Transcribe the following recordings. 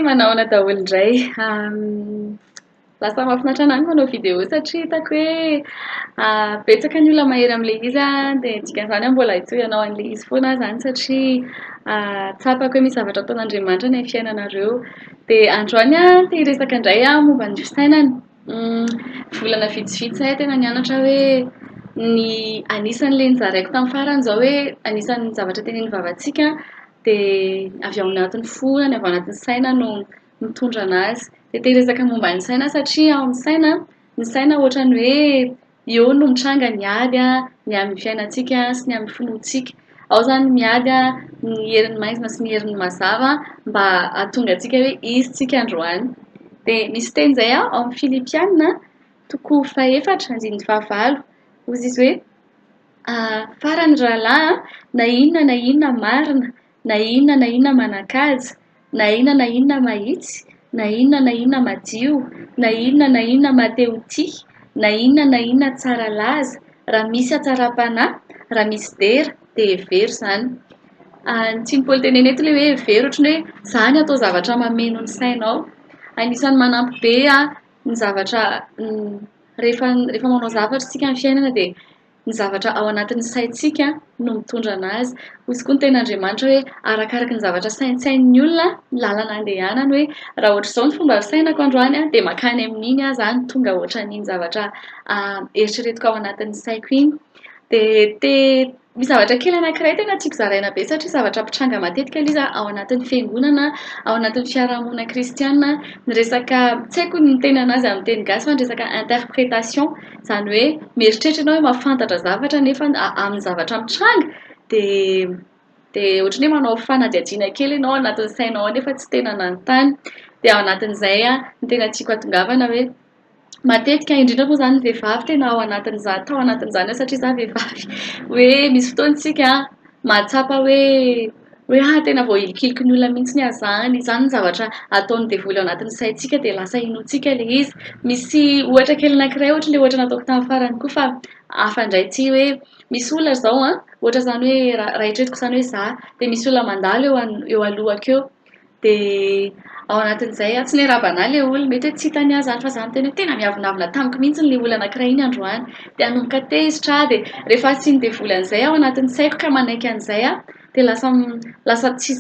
Manao daholo indray. Lasa mahafinaritra anahy ny manao vidéo satria hitako hoe betsaka ny olona mahery amin'ilay izy dia dikan'izany mbola hitohy ianao an'ilay izy foana zany satria tsapako hoe misy zavatra ataon'Andriamanitra ny amin'ny fiainanareo. Dia androany te hiresaka indray momba ny fisainana. Volana vitsivitsy izahay tena nianatra hoe anisan'ilay nozaraiko tamin'ny farany izao hoe anisan'ny zavatra tenenin'ny vavantsika dia avy ao anatin'ny fo ny avy ao anatin'ny saina no mitondra anazy. Dia te hiresaka momba ny saina satria ao amin'ny saina ohatran'ny hoe eo no mitranga ny ady ny amin'ny fiainantsika sy ny amin'ny finoantsika. Ao zany miady ny herin'ny maizina sy ny herin'ny mazava mba hahatonga antsika hoe izy tsika androany. Dia misy teny izay ao amin'ny Filipianina toko 4:15 hozy izy hoe farany rahalahy na inona marina na inona manan-kaja na inona mahitsy na inona madio na inona mateo tia na inona tsara laza raha misy hatsaram-panahy raha misy dera dia hevery zany. Ny tiany Paoly teneny eto ilay hoe hevery ohatran'ny hoe izany atao zavatra mameno ny sainao. Anisan'ny manampy be ny zavatra rehefa manao zavatra isika amin'ny fiainana dia ny zavatra ao anatin'ny saintsika no mitondra anazy. Hozy koa ny tenin'Andriamanitra hoe arakaraka ny zavatra saintsain'ny olona ny lalana andehanany hoe raha ohatra izao ny fomba fisainako androany dia mankany amin'iny zany tonga ohatran'iny zavatra eritreretiko ao anatin'ny saiko iny. Dia misy zavatra kely anankiray tena tiako zaraina be satria zavatra mpitranga matetika ilay izy ao anatin'ny fiangonana, ao anatin'ny fiarahamonina kristiana, ny resaka tsy haiko ny miteny anazy amin'ny teny gasy fa ny resaka interprétation izany hoe mieritreritra ianao hoe mahafantatra zavatra nefa amin'ny zavatra mitranga dia ohatran'ny hoe manao fanadihadiana kely ianao anatin'ny sainao nefa tsy tena nanontany. Dia ao anatin'izay ny tena tiako hatongavana hoe matetika indrindra moa zany ny vehivavy tena tao anatin'izany satria izaho vehivavy hoe misy fotoana isika mahatsapa hoe tena voahilikiliky ny olona mihitsy ny azahany. Izany ny zavatra ataony devoly ao anatin'ny saintsika dia lasa inoantsika ilay izy. Misy ohatra kely anankiray ohatran'ilay ohatra nataoko tamin'ny farany koa fa hafa indray ity hoe misy olona izao ohatra izany hoe raha hitretiko izany hoe izaho dia misy olona mandalo eo alohako eo dia ao anatin'izay tsy niarahaba-nahy ilay olona mety hoe tsy hitany ahy zany fa izaho miteny hoe tena miavonavona tamiko mihitsy ilay olona anankiray iny androany dia hanomboka tezitra dia rehefa tsy nidevoly an'izay ao anatin'ny saiko ka manaiky an'izay dia lasa tsy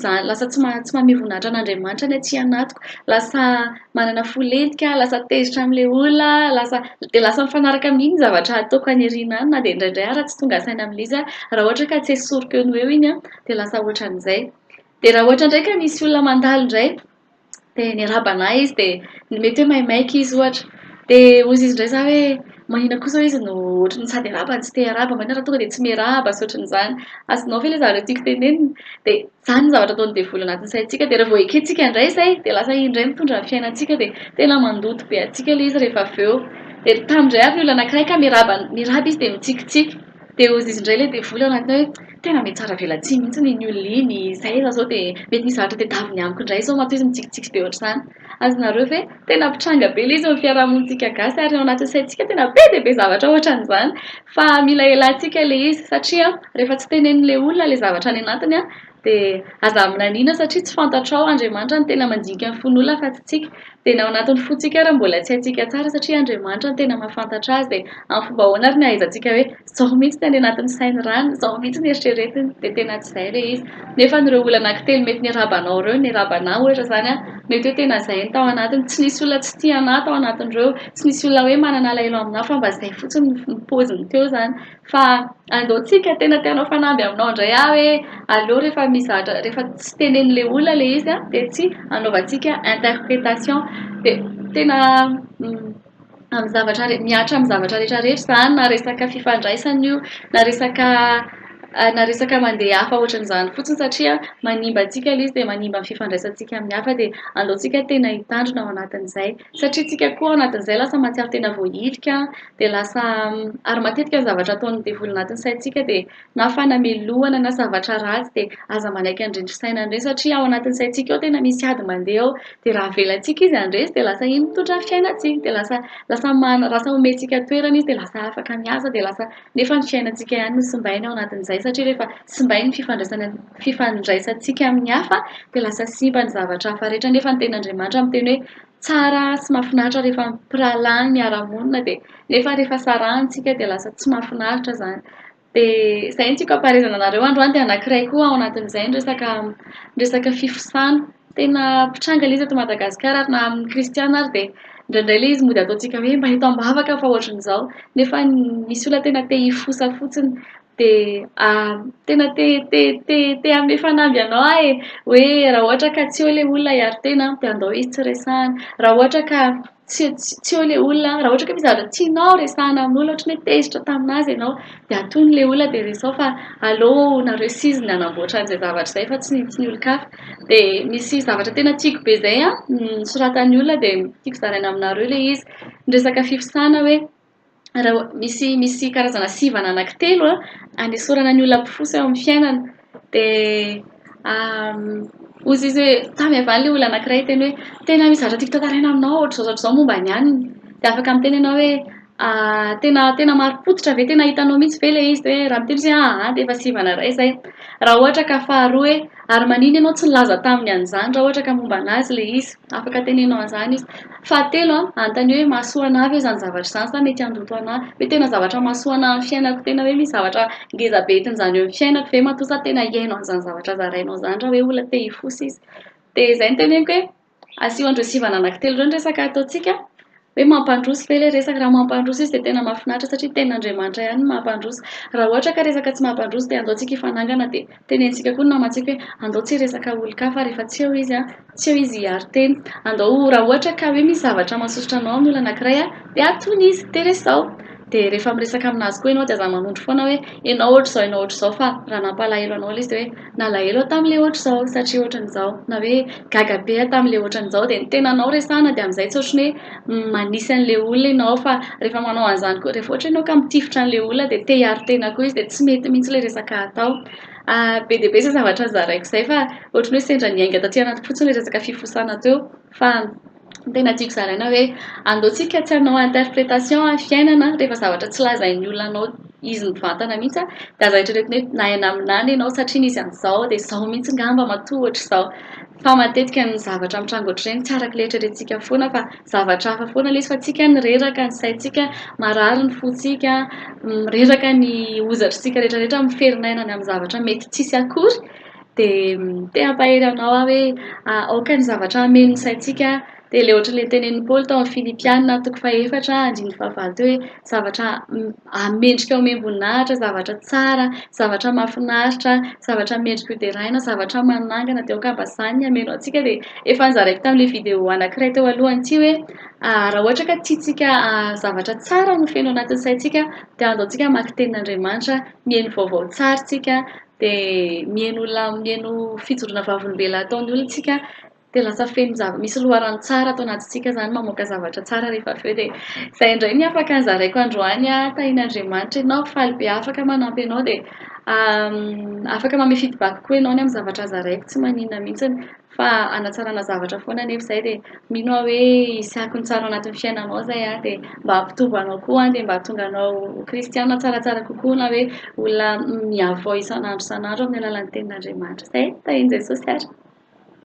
mahamia voninahitra an'Andriamanitra ny aty anatiko. Lasa manana folentika, lasa tezitra amin'ilay olona, dia lasa mifanaraka amin'iny zavatra ataoko any aoriana any na dia indraindray ary tsy tonga saina amin'ilay izy raha ohatra ka tsy esoriko eo no eo iny dia lasa ohatran'izay. Dia raha ohatra indray ka misy olona mandalo indray dia niarahaba-nahy izy dia mety hoe maimaika izy ohatra dia hozy izy indray za hoe maninona koa izao izy no ohatran'ny sady arahaba sy te arahaba maninona raha tonga dia tsy miarahaba sy ohatran'izany. Azonao ve ilay zavatra tiako tenenina dia izany ny zavatra ataony devoly anatin'ny saintsika dia rehefa vao ekentsika indray izay dia lasa indray mitondra ny fiainantsika dia tena mandoto be antsika ilay izy rehefa avy eo. Dia tamindray avy olona anankiray ka miarahaba izy dia mitsikitsiky dia hozy izy indray ilay devoly ao anatiny hoe tena mety tsara velantsiny mihitsy ny olona iny izay zao dia mety nisy zavatra tadiaviny amiko indray izao matoa izy mitsikitsiky be ohatr'izany. Azonareo ve tena mpitranga be ilay izy amin'ny fiarahamonintsika gasy ary ao anatin'ny saintsika tena be dia be zavatra ohatran'izany fa mila ialatsika ilay izy satria rehefa tsy tenenin'ilay olona ilay zavatra any anatiny dia aza aminanina satria tsy fantatrao Andriamanitra ny tena mandinika ny fon'olona fa tsy tsika. Dia ny ao anatin'ny fontsika ary mbola tsy haintsika tsara satria Andriamanitra ny tena mahafantatra azy dia amin'ny fomba ahoana ary ny ahaizantsika hoe izao mihitsy ny any anatin'ny sainy rano, izao mihitsy ny eritreretiny dia tena tsy izay ilay izy. Nefa ireo olona anankitelo mety niarahabanao ireo, niarahaba-nahy ohatra izany mety hoe tena izay ny tao anatiny, tsy nisy olona tsy tia anahy tao anatin'ireo, tsy nisy olona hoe manana alahelo aminahy fa mba izay fotsiny ny paoziny teo zany. Fa andaontsika tena te-hanao fanamby aminao indray hoe aleo rehefa misy zavatra rehefa tsy tenenin'ilay olona ilay izy dia tsy anaovantsika interprétation dia tena amin'ny zavatra miatra amin'ny zavatra rehetrarehetra izany na resaka fifandraisana io na resaka mandeha hafa ohatran'izany fotsiny satria manimba antsika ilay izy dia manimba ny fifandraisantsika amin'ny hafa dia andaontsika tena hitandrina ao anatin'izay satria tsika koa ao anatin'izay lasa mahatsiaro tena voahilika dia lasa ary matetika ny zavatra ataon'ny devoly anatin'ny saintsika dia na fanameloana na zavatra ratsy dia aza manaiky handrindry saina indray satria ao anatin'ny saintsika ao tena misy ady mandeha ao dia raha avelantsika izy handresy dia lasa iny mitondra ny fiainantsika dia lasa omentsika toerana izy dia lasa afaka miasa dia lasa nefa ny fiainantsika ihany no simbainy ao anatin'izay satria rehefa tsy mba ny fifandraisantsika amin'ny hafa dia lasa simba ny zavatra hafa rehetra nefa ny ten'Andriamanitra miteny hoe tsara sy mahafinaritra rehefa mimpirahalahy ny miara-monina dia nefa rehefa sarahantsika dia lasa tsy mahafinaritra izany. Dia izay no tiako hampaharizana anareo androany dia anankiray koa ao anatin'izay ny resaka fifosana. Tena mpitranga ilay izy eto Madagasikara ary na amin'ny kristiana ary dia indraindray ilay izy mody ataontsika hoe mba eto ambavaka fa ohatran'izao nefa misy olona tena te hifosa fotsiny dia tena te hanome fanamby anao hoe raha ohatra ka tsy eo ilay olona hiaro-tena dia andao izy tsy resahana, raha ohatra ka tsy eo ilay olona, raha ohatra ka misy zavatra tianao resahana amin'olona ohatran'ny hoe tezitra taminazy ianao dia atony ilay olona dia resao fa aleo nareo siziny hanamboatra an'izay zavatra izay fa tsy ny olon-kafa. Dia misy zavatra tena tiako be izay nosoratan'ny olona dia tiako zaraina aminareo ilay izy, ny resaka fifosana hoe raha misy karazana sivana anankitelo anesorana ny olona mpifosa eo amin'ny fiainana dia hozy izy hoe tamy avy any ilay olona anankiray teny hoe tena misy zavatra tiako tantaraina aminao ohatr'izao momba ny aniny dia afaka miteny ianao hoe tena mari-potitra ve tena hitanao mihitsy ve ilay izy hoe raha miteny izy hoe dia efa sivana iray izay. Raha ohatra ka faharoa hoe ary manino ianao tsy nilaza taminy an'izany raha ohatra ka momba anazy ilay izy afaka tenenao an'izany izy. Fahatelo anontany hoe mahasoa anahy ve izany zavatra izany sa mety handoto anahy hoe tena zavatra mahasoa anahy amin'ny fiainako tena hoe misy zavatra ngeza be etin'izany eo amin'ny fiainako ve matoa sa tena iaino an'izany zavatra zarainao izany raha hoe olona te hifosa izy. Dia izay no teneniko hoe asio andreo sivana anankitelo ireo ny resaka ataontsika hoe mampandroso ve ilay resaka raha mampandroso izy dia tena mahafinaritra satria ten'Andriamanitra ihany no mampandroso. Raha ohatra ka resaka tsy mampandroso dia andaontsika hifanangana dia tenentsika koa ny namantsika hoe andao tsy resaka olon-kafa rehefa tsy eo izy hiaro-tena. Andao raha ohatra ka hoe misy zavatra mahasosotra anao amin'ny olona anankiray dia atony izy dia resao. Dia rehefa miresaka aminazy koa ianao dia aza manondro foana hoe ianao ohatr'izao fa raha nampalahelo anao ilay izy dia hoe nalahelo aho tamin'ilay ohatr'izao satria ohatran'izao na hoe gaga be aho tamin'ilay ohatran'izao dia ny tenanao resahana dia amin'izay tsy ohatran'ny hoe manisy an'ilay olona ianao fa rehefa manao an'izany koa rehefa ohatra ianao ka mitifitra an'ilay olona dia te hiaro-tena koa izy dia tsy mety mihitsy ilay resaka atao. Be dia be izay zavatra zaraiko izay fa ohatran'ny hoe sendra niainga taty anaty fotsiny ilay resaka fifosana teo fa tena tiako zaraina hoe andaontsika tsy hanao interprétation fiainana rehefa zavatra tsy lazain'ny olona anao izy mivantana mihitsy dia aza eritreretiny hoe nahaina aminany ianao satria nisy an'izao dia izao mihitsy ngamba matoa ohatr'izao. Fa matetika ny zavatra mitranga ohatr'ireny tsy araka ilay eritreretintsika foana fa zavatra hafa foana ilay izy fa tsika ny reraka ny saintsika marary ny fontsika mireraka ny hozatritsika rehetrarehetra miferinana any amin'ny zavatra mety tsisy akory dia te hampahery anao hoe aoka ny zavatra hameno ny saintsika dia ilay ohatran'ilay tenenin'i Paoly tao amin'ny Filipianina 4:4-5 teo hoe zavatra mendrika homem-boninahitra, zavatra tsara, zavatra mahafinaritra, zavatra mendrika hoderahina, zavatra manangana dia aoka mba izany ny hameno antsika dia efa nizaraiko tamin'ilay vidéo anankiray teo alohany ity hoe raha ohatra ka tiantsika zavatra tsara no feno anatin'ny saintsika dia andaontsika maka tenin'Andriamanitra, mihaino vaovao tsara tsika dia mihaino fijoroana vavolombelona ataon'ny olona tsika dia lasa feno misy loharano tsara atao anatintsika izany mamoaka zavatra tsara rehefa avy eo dia izay indray ny afaka nizaraiko androany tahian'Andriamanitra ianao faly be afaka manampy ianao dia afaka manome feedback koa ianao ny amin'ny zavatra zaraiko tsy maninona mihitsiny fa hanatsarana zavatra foana nefa izay dia mino aho hoe hisiako ny tsara anatin'ny fiainanao izay dia mba hampitombo anao koa dia mba hahatonga anao kristiana tsaratsara kokoa na hoe olona miavao isan'andro isan'andro amin'ny alalan'ny tenin'Andriamanitra. Izay tahian'i Jesosy ary.